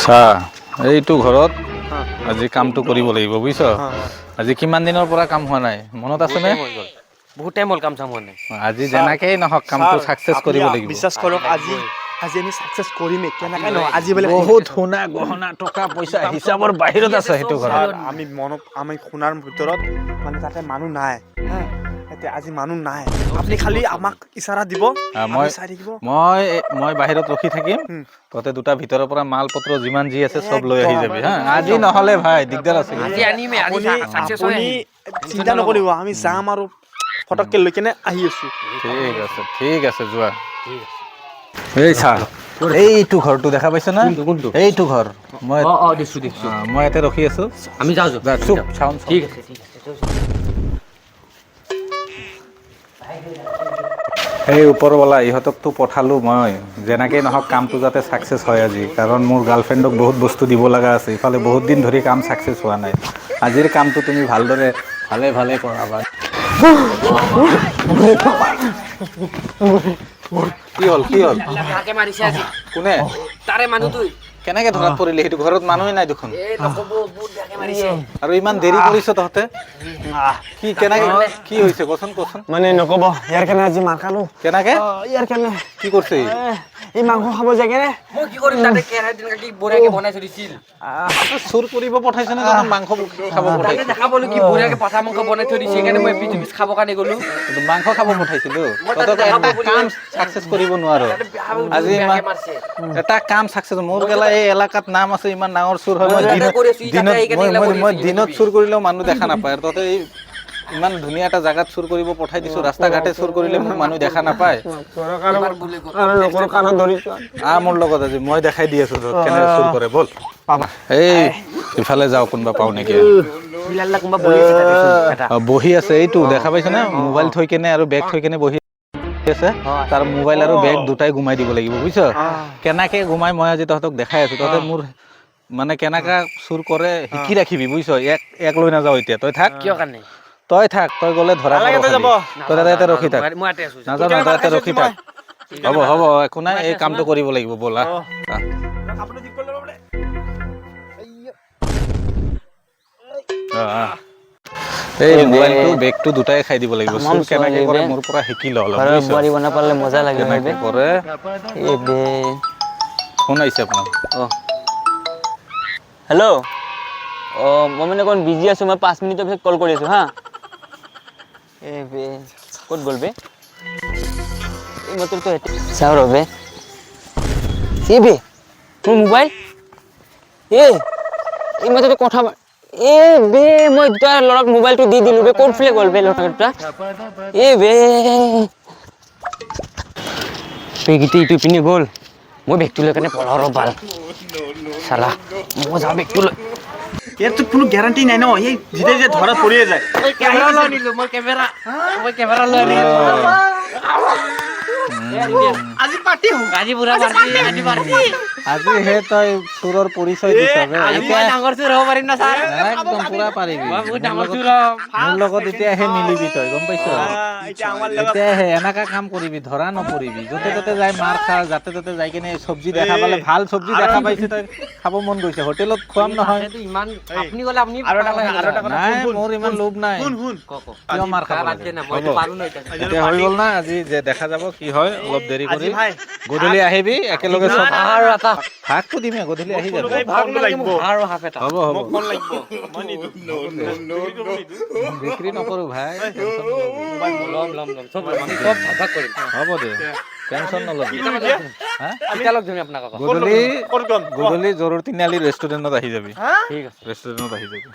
চা এইটো ঘৰত আজি কামটো কৰিব লাগিব বুজিছ আজি কিমান দিনৰ পৰা কাম হোৱা নাই মনত আছে নে বহুত টাইম হ'ল কাম চাম হোৱা নাই আজি যেনেকৈ নহওক কামটো সাকসেছ কৰিব লাগিব বিশ্বাস কৰক আজি আমি সাকসেছ কৰিমে কেনেকৈ নহয় আজি বলে বহুত সোণা গহনা টকা পইচা হিচাপৰ বাহিৰত আছে সেইটো ঘৰত আমি সোণাৰ ভিতৰত মানে তাতে মানুহ নাই এতিয়া আজি মানুহ নাই আপুনি খালি আমাক ইশাৰা দিব মই চাই থাকিব মই বাহিৰত ৰখি থাকিম ততে দুটা ভিতৰৰ পৰা মাল পত্ৰ যিমান যি আছে সব লৈ আহি যাবি হা আজি নহলে ভাই দিগদাৰ আছে আজি আনিমে আজি সাকসেছ হৈ আপুনি চিন্তা নকৰিব আমি যাম আৰু ফটককে লৈ কেনে আহি আছো ঠিক আছে যোৱা এই চা এইটো ঘৰটো দেখা পাইছ না এইটো ঘৰ মই দেখছো মই ইয়াতে ৰখি আছো আমি যাওঁ চুপ চাউন ঠিক আছে এই ওপৰৱালা ইহঁতকতো পঠালোঁ মই যেনেকৈ নহওক কামটো যাতে ছাকচেছ হয় আজি কাৰণ মোৰ গাৰ্লফ্ৰেণ্ডক বহুত বস্তু দিব লগা আছে ইফালে বহুত দিন ধৰি কাম ছাকচেছ হোৱা নাই আজিৰ কামটো তুমি ভালদৰে ভালে কৰাবা কি হ'ল ভাগে মাৰিছে আজি কোনে তাৰে মানুহটো কেনেকৈ ধৰাত পৰিলে সেইটো ঘৰত মানুহে নাই দেখোন এই নকব বহুত ভাগে মাৰিছে আৰু ইমান দেৰি কৰিছ তহঁতে কি কেনেকৈ কি হৈছে কচোন মানে নকব ইয়াৰ কাৰণে আজি মাৰ খালো কেনেকৈ ইয়াৰ কাৰণে কি কৰিছে এই মাংস খাব যায় কেনে মই কি কৰিম তাতে কেৰাহীত তেনেকৈ বঢ়িয়াকৈ বনাই থৈ দিছিল চুৰ কৰিব পঠাইছে নে জানো মাংস খাব পঠাইছে দেখা পালো কি বঢ়িয়াকৈ পাঠা মাংস বনাই থৈ দিছে সেইকাৰণে মই এপিচ এপিচ খাবৰ কাৰণে গ'লো মাংস খাব পঠাইছিলো তহঁতে এটা কাম ছাকচেছ কৰিব নোৱাৰ আজি এটা কাম ছাকচেছ মোৰ গেলা এই এলেকাত নাম আছে ইমান ডাঙৰ চুৰ হয় মই দিনত চুৰ কৰিলেও মানুহ দেখা নাপায় আৰু তহঁতে ইমান ধুনীয়া এটা জাগাত চুৰ কৰিব পঠাই দিছো ৰাস্তা ঘাটে চুৰ কৰিলে মোক মানুহ দেখা নাপায় মোৰ লগত আজি মই দেখাই দি আছো কেনেকৈ চুৰ কৰে বল এই ইফালে যাওঁ কোনোবা পাওঁ নেকি বহি আছে এইটো দেখা পাইছে না মোবাইল থৈ কেনে আৰু বেগ থৈ কেনে বহি আছে তাৰ মোবাইল আৰু বেগ দুটাই ঘুমাই দিব লাগিব বুজিছ কেনেকৈ ঘুমাই মই আজি তহঁতক দেখাই আছো তহঁতে মোৰ মানে কেনেকৈ চুৰ কৰে শিকি ৰাখিবি বুজিছ এক লৈ নাযাওঁ এতিয়া তই থাক কিয় কাৰণে তই থাক তই গ'লে ধৰা তই ইয়াতে ৰখি থাক নাযাওঁ তই ইয়াতে ৰখি থাক হ'ব একো নাই এই কামটো কৰিব লাগিব ব'লা এই মোবাইলটো বেগটো দুটাই খাই দিব লাগিব চুৰ কেনেকৈ কৰে মোৰ পৰা শিকি ল অলপ কেনেকৈ কৰে ফোন আহিছে আপোনাৰ হেল্ল' মই মানে অকণ বিজি আছোঁ মই 5 মিনিটৰ পিছত কল কৰি আছোঁ হা ক'ত গ'ল বে এই মাত্ৰতো চাওঁ ৰ বে বে তোৰ মোবাইল এই মাত্ৰতো কথা বে মই দুটা ল'ৰাক মোবাইলটো দি দিলোঁ বে ক'ত ফ্লে গ'ল বে ল'ৰা দুটা বে বেগটো ইটো পিনে গ'ল মই বেগটো লৈ কাৰণে পঢ়াওঁ ৰ ভাল চালা মই যাওঁ বেগটো লৈ ইয়াৰতো কোনো গ্যাৰাণ্টি নাই ন এই যেতিয়া যেতিয়া ধৰা পৰিয়ে যায় কেমেৰা লৈ আনিলো মই কেমেৰা লৈ আনিলো আজি পাৰ্টি হ'ব আজি পুৰা পাৰ্টি আজি হে তই চুৰৰ পৰিচয় দিছ মই ডাঙৰ চুৰ হ'ব পাৰিম না ছাৰ একদম পুৰা পাৰিবি বহুত ডাঙৰ চুৰ মোৰ লগত এতিয়াহে মিলিবি তই গম পাইছ এতিয়াহে এনেকা কাম কৰিবি ধৰা নপৰিবি য'তে ত'তে যাই মাৰ খা যাতে ত'তে যাই কিনে চব্জি দেখা পালে ভাল চব্জি দেখা পাইছে তই খাব মন গৈছে হোটেলত খুৱাম নহয় ইমান আপুনি গ'লে আপুনি নাই মোৰ ইমান লোভ নাই কিয় মাৰ খাব এতিয়া হৈ গ'ল না আজি যে দেখা যাব কি হয় অলপ দেৰি কৰি গধূলি আহিবি একেলগে চব ভাগটো দিমে গধূলি আহি যাবি হ'ব বিক্ৰী নকৰো ভাই হ'ব দে টেনশ্যন নল'বি গধূলি জৰুৰ তিনিআলি ৰেষ্টুৰেণ্টত আহি যাবি ৰেষ্টুৰেণ্টত আহি যাবি